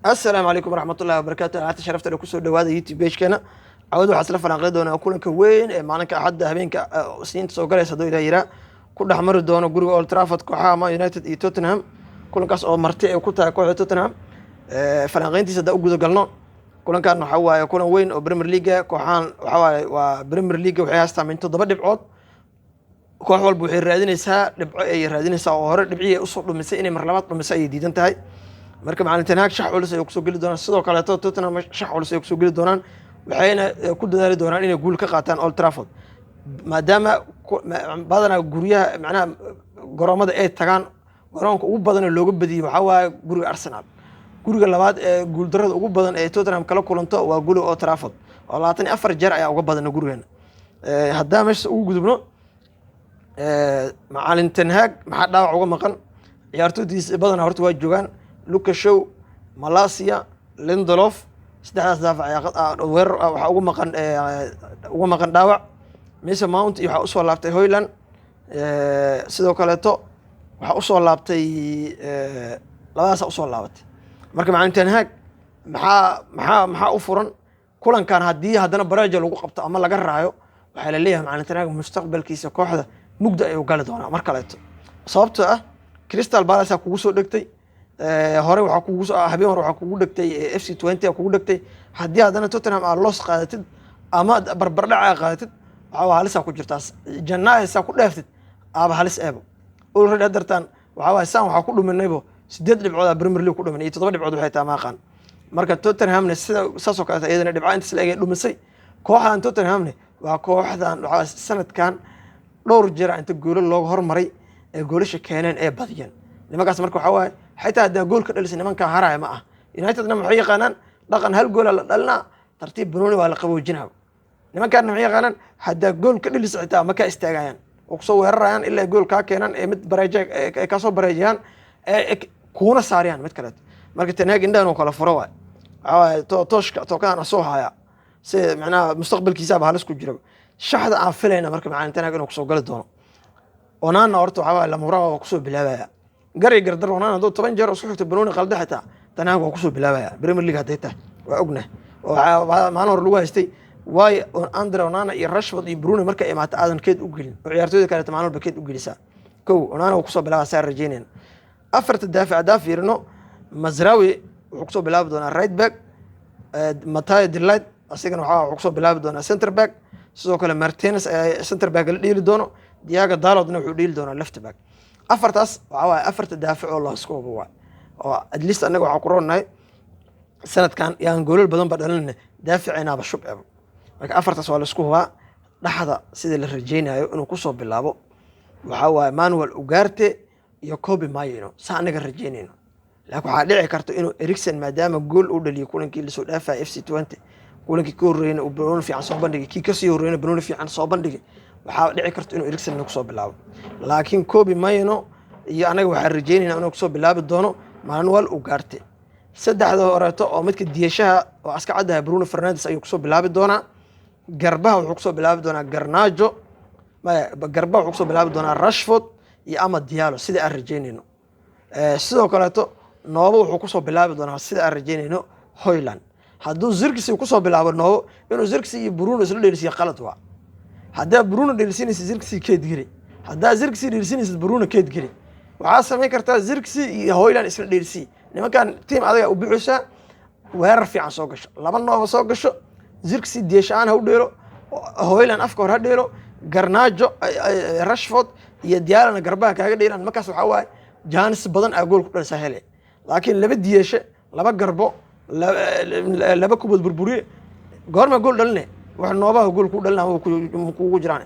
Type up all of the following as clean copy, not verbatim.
السلام عليكم ورحمة الله وبركاته. أنا شرفت لكم سو دواada YouTube page-keena cawadu waxaa isla falanqeyn doonaa kulanka weyn ee maalinka Axadda habeenka Isniinta soo galaysa haduu Ilaahay yiraahdo ku dhaxmari doono guriga Old Trafford kooxaha Man United iyo Tottenham kulankaas oo marti ay ku tahay kooxda Tottenham falanqeyntiisa da u guda galno kulankan waxa waaye kulan weyn oo Premier League kooxahan waxa waaye waa Premier League waxay haystaan min 7 dhibcood koox walba waxay raadinaysaa dhibco ay raadinaysaa oo hore dhibciye u soo dhumisay inay mar labaad dhumisay ay diidan tahay marka macallin Ten Hag shax culus ay ku soo gali doonaan sidoo kale Tottenham shax culus ay ku soo gali doonaan waxayna ku dadaali doonaan inay guul ka qaataan Old Trafford maadaama badanaa guryaha macnaha garoomada ay tagaan garoonka ugu badan ee looga badiyay waxa waaye guriga Arsenal guriga labaad ee guul darrada ugu badan ee Tottenham kala kulanto waa guriga Old Trafford oo 24 jeer ayaa uga badan gurigeena haddaba meesha ugu gudubno macallin Ten Hag maxaa dhaawac uga maqan ciyaartoydiisa badanaa horta waa joogaan Luka Shaw Malacia Lindelof saddexdaas daafac weerar waxa ugu maqan dhaawac Mason Mount iyo waxa u soo laabtay Højlund sidoo kale waxa u soo laabtay labadaas u soo laabatay marka macallin Ten Hag maxaa u furan kulankan haddii haddana baraaja lagu qabto ama laga raayo waxa la leeyahay macallin Ten Hag mustaqbalkiisa kooxda mugda ay u gali doonaa mar kale sababtoo ah Crystal Palace kugu soo dhigtay hore waxa kugu soo habeen hore waxa kugu dhigtay FC20 kugu dhigtay haddii haddana Tottenham aad loos qaadatid ama barbardhac qaadatid waxa halis ku jirtaa jannaay sa ku dheeftid aaba halis eebo already hadartan waxa ku dhuminaybo 8 dhibcood Premier League ku dhuminay 7 dhibcood waxay taa maaqan marka Tottenhamna sida saasoo kale ayadana dhibco inta isla eegay dhumisay kooxdan Tottenhamna waa kooxdan waxa sanadkan dhowr jeer inta gool looga hormaray ee goolasha keeneen ee badiyeen nimankaas marka waxa waaye xitaa hadaa gool ka dhalisay nimanka haraaya ma ah Unitedna waxay yaqaanaan dhaqan hal gool la dhalna tartiib Bruno waa la qaboojinaa nimankan waxay yaqaanaan hadaa gool ka dhalisay xitaa ma ka istaagayaan oo soo weerarayaan ilaa gool ka keenan ee mid bareeje ka soo bareejiyaan kuuna saariyaan mid kale marka Ten Hag indhaan oo kala furo waay tooshka tookaan soo haya si macnaha mustaqbalkiisa ba halis ku jiro shaxda aan filayna marka macallin Ten Hag inuu soo gali doono Onana horta waxa la muraa ku soo bilaabaya gari gardar Onana doo 10 jeer isku xigtay Bruno qalda xitaa Ten Hag ku soo bilaabaya Premier League hadayta waa ognahay oo maalin hore lagu haystay way Andre Onana iyo Rashford iyo Bruno marka ay maata aadan keed u gelin oo ciyaartooyda kale maalin bakeed u gelisa Onana ku soo bilaabaya saar rajeyneen afarta daafac fiirno Mazraoui wuxuu ku soo bilaabi doonaa right back Matthias de Ligt asigana waxa ku soo bilaabi doonaa center back sidoo kale Martinez center back la dhili doono Diago Dalotna wuxuu dhili doonaa left back afartaas waxa waaye afarta daafac oo la isku hubo oo at least anaga waxa ku roonahay sanadkan yaan goolal badan ba dhalinay daaficina ba shub eebo marka afartaas waa la isku hubaa dhaxda sida la rajeynayo inuu ku soo bilaabo waxa waaye Manuel Ugarte iyo Kobe Mainoo sa anaga rajeynayno laakiin waxa dhici karto inuu Eriksen maadaama gool u dhaliyo kulankii la soo dhaafay FC20 kulankii ka horeeyay uu Bruno fiican soo bandhigay kii ka sii horeeyay Bruno fiican soo bandhigay waxa dhici karto inuu Eriksen ku soo bilaabo laakiin Kobe Mainoo iyo anaga waxa rajeynaynaa inuu ku soo bilaabi doono Manuel Ugarte saddexda horeeto oo midka diyashaha oo aska cadaha Bruno Fernandes ayuu ku soo bilaabi doonaa garbaha wuxuu ku soo bilaabi doonaa Garnacho garbaha wuxuu ku soo bilaabi doonaa Rashford iyo Amad Diallo sida aan rajeynayno sidoo kale Noobo wuxuu ku soo bilaabi doonaa sida aan rajeynayno Højlund hadduu Zirkzee ku soo bilaabo Noobo inuu Zirkzee iyo Bruno isla dheelisiyo qalad waa hadaa Bruno dheelsinaysa Zirkzee keed gari hadaa Zirkzee dheelsinaysa Bruno keed gari waxa sameyn kartaa Zirkzee iyo Højlund isla dheelisi nimankan team adaga u bixisa weerar fiican soo gasho laba Noobo soo gasho Zirkzee deeshaan ha u dheelo Højlund afka hor ha dheelo Garnacho Rashford iyo Diallo garbaha kaaga dheelan markaas waxa waaye Janis badan ay gool ku dhalsa hele laakiin laba diyeeshe laba garbo laba kubad burburiye goorma gool dhalne wax noobaha gool ku dhalna kuugu jiraan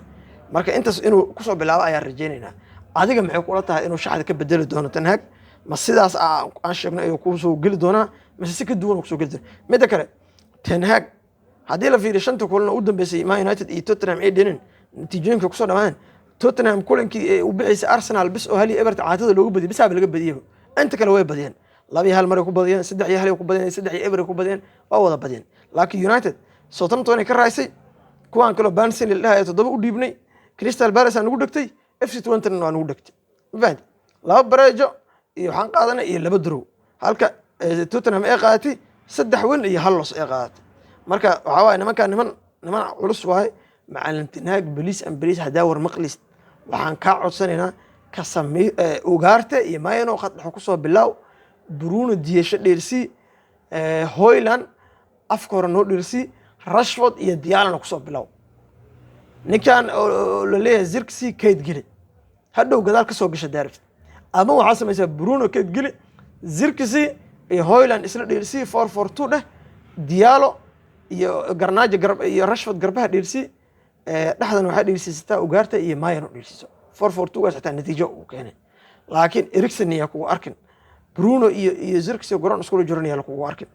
marka intaas inuu ku soo bilaabo ayaa rajeynayna adiga maxay kula tahay inuu shaxda ka bedeli doono Ten Hag ma sidaas aan sheegnay ayuu ku soo gali doonaa ma si ka duwan ku soo gali doonaa mid kale Ten Hag hadii la fiiriyo shanta kulan u dambeysay Man United iyo Tottenham ay dhinin natiijooyinka ku soo dhamaan Tottenham kulankii u bixisay Arsenal bis oo hal Everton caatada loogu badiyay bisaab laga badiyay inta kale way badiyeen 2-1 mar ku badiyeen 3-1 ku badiyeen 3-1 ku badiyeen waa wada badiyeen laakiin United Southampton ay ka raasay kuwan kale Barnsley ilaa 7 u dhiibnay Crystal Palace aan ugu dhagtay FC20 waan ugu dhagtay fahad laba bareejo iyo waxaan qaadanay iyo laba draw halka Tottenham ay qaadatay 3 win iyo 1 loss ay qaadatay marka waxa waaye niman culus waaye macallin tinaag baliis hadaa war maqlis waxaan ka codsanaynaa ka sameey ugaarta iyo maayno qad ku soo bilaaw Bruno Diasha dheersi Hoyland afkoor noo dheersi Rashford iyo Diallo ku soo bilaaw ninkan la leeyahay Zirkzee kayd geli hadhow gadaal ka soo gashay daarif ama waxa sameeyay Bruno kayd geli Zirkzee iyo Hoyland isla dheersi 4-4-2 dheh Diallo iyo Garnacho garab iyo Rashford garbaha dheersi dhaxdan waxa dheersiistaa ugaarta iyo maayno dheersiiso 4-4-2 gaas xitaa natiijo uu keenay laakiin Eriksen ayaa ku arkin Bruno iyo Zirkzee garoon isku jiranaya ku arkin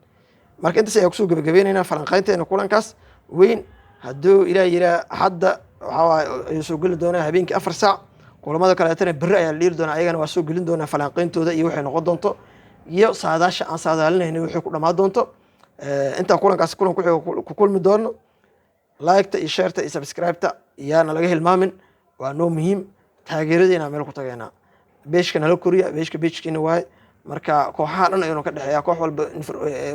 marka inta ay ku soo gabagabeynayna falanqaynteena kulankaas weyn haduu ilaahay yira hadda waxa ay soo gali doonaa habeenkii 4 saac kulamada kale tan bir ayaa liir doona ayagana waa soo galin doona falanqayntooda iyo waxay noqon doonto iyo saadaasha aan saadaalinayna wixii ku dhamaan doonto inta kulankaas ku kulmi doono like-ta iyo share-ta iyo subscribe-ta iyana laga hilmaamin waa noo muhiim taageeradeena meel ku tageena beeshka nala koriya beeshkiina waay marka kooxaha dhan ayuu ka dhaxeeyaa koox walba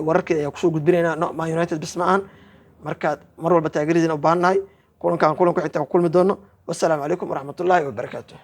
wararkeeda ayaa ku soo gudbinayna Man United bas ma ahan marka mar walba taageeradeena u baahanahay kulankan xitaa ku kulmi doono wassalaamu calaykum waraxmatullaahi wabarakaatuh